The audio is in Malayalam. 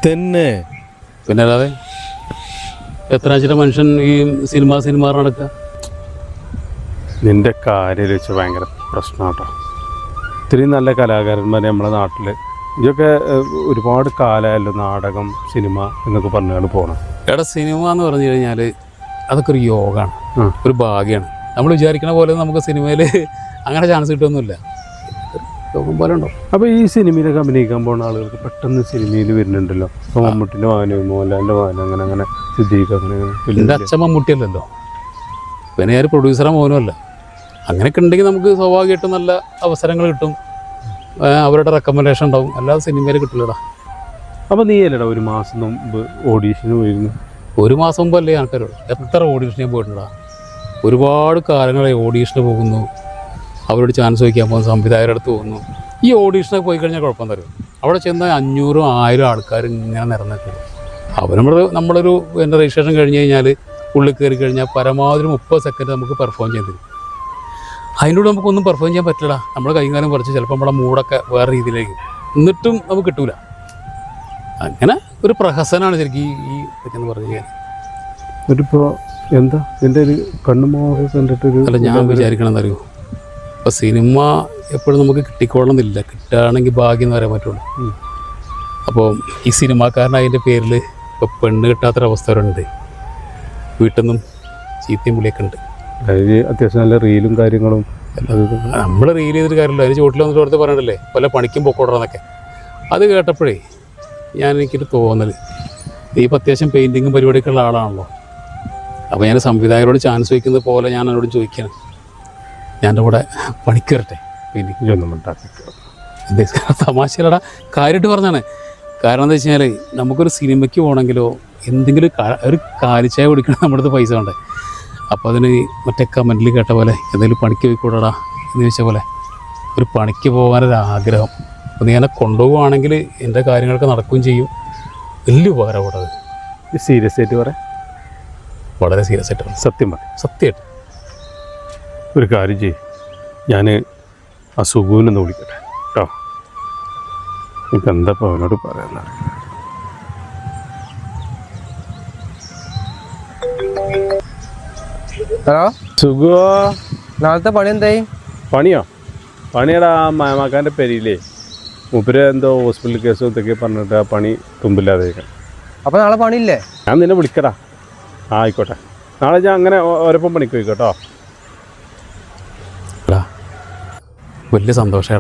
തന്നെ പിന്നെ അല്ലാതെ എത്ര ആഴ്ച മനുഷ്യൻ ഈ സിനിമ നടക്കുക. നിന്റെ കാര്യം വെച്ച് ഭയങ്കര പ്രശ്നമാട്ടോ. ഇത്രയും നല്ല കലാകാരന്മാർ നമ്മുടെ നാട്ടിൽ ഇതൊക്കെ ഒരുപാട് കാലമായല്ലോ നാടകം സിനിമ എന്നൊക്കെ പറഞ്ഞാണ് പോകണം. എടാ സിനിമ എന്ന് പറഞ്ഞു കഴിഞ്ഞാൽ അതൊക്കെ ഒരു യോഗമാണ്, ഒരു ഭാഗ്യമാണ്. നമ്മൾ വിചാരിക്കണ പോലെ നമുക്ക് സിനിമയിൽ അങ്ങനെ ചാൻസ് കിട്ടുമൊന്നുമില്ല, യോഗം പോലെ ഉണ്ടോ. അപ്പോൾ ഈ സിനിമയിലൊക്കെ അഭിനയിക്കാൻ പോകുന്ന ആളുകൾക്ക് പെട്ടെന്ന് സിനിമയിൽ വരുന്നുണ്ടല്ലോ. ഇപ്പോൾ മമ്മൂട്ടിൻ്റെ വാഹനം, മോഹൻലാലിൻ്റെ വാഹനം, അങ്ങനെ സിദ്ദീഖ് അങ്ങനെ. എൻ്റെ അച്ഛൻ മമ്മൂട്ടിയല്ലല്ലോ, പിന്നെ ഞാൻ പ്രൊഡ്യൂസറെ മോനുമല്ല. അങ്ങനെയൊക്കെ ഉണ്ടെങ്കിൽ നമുക്ക് സ്വാഭാവികമായിട്ടും നല്ല അവസരങ്ങൾ കിട്ടും, അവരുടെ റെക്കമെൻഡേഷൻ ഉണ്ടാവും. അല്ലാതെ സിനിമയിൽ കിട്ടില്ലടാ. അപ്പോൾ നീ അല്ലടാ ഒരു മാസം മുമ്പ് ഓഡീഷന് പോയിരുന്നു? ഒരു മാസം മുമ്പ് അല്ലേ ആൾക്കാരോട് എത്ര ഓഡീഷന് പോയിട്ടുണ്ടാ. ഒരുപാട് കാലങ്ങളായി ഓഡീഷന് പോകുന്നു, അവരോട് ചാൻസ് വയ്ക്കാൻ പോകുന്നു, സംവിധായകരുടെ അടുത്ത് പോകുന്നു. ഈ ഓഡീഷനൊക്കെ പോയി കഴിഞ്ഞാൽ കുഴപ്പം തരും. അവിടെ ചെന്ന് 500-1000 ആൾക്കാർ ഇങ്ങനെ നിറഞ്ഞിട്ടുണ്ട്. അവർ നമ്മളൊരു എൻ്റെ രജിസ്ട്രേഷൻ കഴിഞ്ഞ് കഴിഞ്ഞാൽ ഉള്ളിൽ കയറി കഴിഞ്ഞാൽ പരമാവധി 30 സെക്കൻഡ് നമുക്ക് പെർഫോം ചെയ്യാൻ തരും. അതിനോട് നമുക്കൊന്നും പെർഫോം ചെയ്യാൻ പറ്റില്ല. നമ്മൾ കൈകാലം കുറച്ച് ചിലപ്പോൾ നമ്മുടെ മൂടൊക്കെ വേറെ രീതിയിലേക്ക്, എന്നിട്ടും നമുക്ക് കിട്ടൂല. അങ്ങനെ ഒരു പ്രഹസനമാണ് ശരിക്കും ഈ ഇതൊക്കെയെന്ന് പറഞ്ഞു കഴിഞ്ഞാൽ. എന്നിട്ടിപ്പോൾ എന്താ എൻ്റെ ഒരു കണ്ണുമോഹം കണ്ടിട്ടൊരു അല്ല, ഞാൻ വിചാരിക്കണമെന്നറിയോ, ഇപ്പോൾ സിനിമ എപ്പോഴും നമുക്ക് കിട്ടിക്കൊള്ളണമെന്നില്ല, കിട്ടുകയാണെങ്കിൽ ഭാഗ്യം എന്ന് പറയാൻ പറ്റുള്ളൂ. അപ്പോൾ ഈ സിനിമാക്കാരനതിൻ്റെ പേരിൽ ഇപ്പോൾ പെണ്ണ് കിട്ടാത്തൊരവസ്ഥ വരുന്നുണ്ട്. വീട്ടിൽ നിന്നും ചീത്തയും വിളിയൊക്കെ ഉണ്ട്. അതായത് അത്യാവശ്യം നല്ല റീലും കാര്യങ്ങളും. നമ്മൾ റീൽ ചെയ്തിട്ട് കാര്യമില്ല, അതിന് ചോട്ടിൽ വന്നിട്ട് അടുത്ത് പറയണ്ടല്ലേ വല്ല പണിക്കും പൊക്കോടണമെന്നൊക്കെ. അത് കേട്ടപ്പോഴേ എനിക്കൊരു തോന്നൽ, ഈ അത്യാവശ്യം പെയിൻറ്റിങ്ങും പരിപാടിയൊക്കെ ഉള്ള ആളാണല്ലോ. അപ്പോൾ ഞാൻ സംവിധായകരോട് ചാൻസ് വയ്ക്കുന്നത് പോലെ ഞാൻ എന്നോട് ചോദിക്കണം, ഞാൻ എൻ്റെ കൂടെ പണിക്ക് വരട്ടെ പെയിൻറ്റിങ് ഒന്നും ഉണ്ടാക്കി. തമാശയിലടാ, കാര്യമായിട്ട് പറഞ്ഞാണ്. കാരണം എന്താ വെച്ച് കഴിഞ്ഞാൽ നമുക്കൊരു സിനിമയ്ക്ക് പോകണമെങ്കിലോ എന്തെങ്കിലും ഒരു കാലിച്ചായ കുടിക്കണം, നമ്മുടെ അടുത്ത് പൈസ വേണ്ടേ. അപ്പോൾ അതിന് മറ്റേ കമൻറ്റിൽ കേട്ട പോലെ എന്തെങ്കിലും പണിക്ക് പോയിക്കൂടാ എന്ന് ചോദിച്ച പോലെ ഒരു പണിക്ക് പോകാനൊരാഗ്രഹം. അപ്പോൾ നീ എന്നെ കൊണ്ടുപോവുകയാണെങ്കിൽ എൻ്റെ കാര്യങ്ങളൊക്കെ നടക്കുകയും ചെയ്യും. വലിയ ഉപകാരം അവിടെ. അത് സീരിയസ് ആയിട്ട് പറയാം, വളരെ സീരിയസ് ആയിട്ട് സത്യം പറയാം. സത്യമായിട്ട് ഒരു കാര്യം ചെയ്യും, ഞാൻ ആ സുഖൂനൊന്ന് വിളിക്കട്ടെ കേട്ടോ. ഇപ്പം എന്താ ഇപ്പോൾ അവനോട് പറയാമെന്നറിയാം. ഹലോ സുഖോ, നാളത്തെ പണി എന്തായി? പണിയടാ മാമാക്കാൻ്റെ പെരിയിലേ മൂപ്പര് എന്തോ ഹോസ്പിറ്റൽ കേസും ഇതൊക്കെ പറഞ്ഞിട്ട് ആ പണി തുമ്പില്ലാതെ. അപ്പോൾ നാളെ പണിയില്ലേ? ഞാൻ നിന്നെ വിളിക്കടാ. ആയിക്കോട്ടെ, നാളെ ഞാൻ അങ്ങനെ ഓരോപ്പം പണിക്ക് പോയിക്കോട്ടോ. വലിയ സന്തോഷം.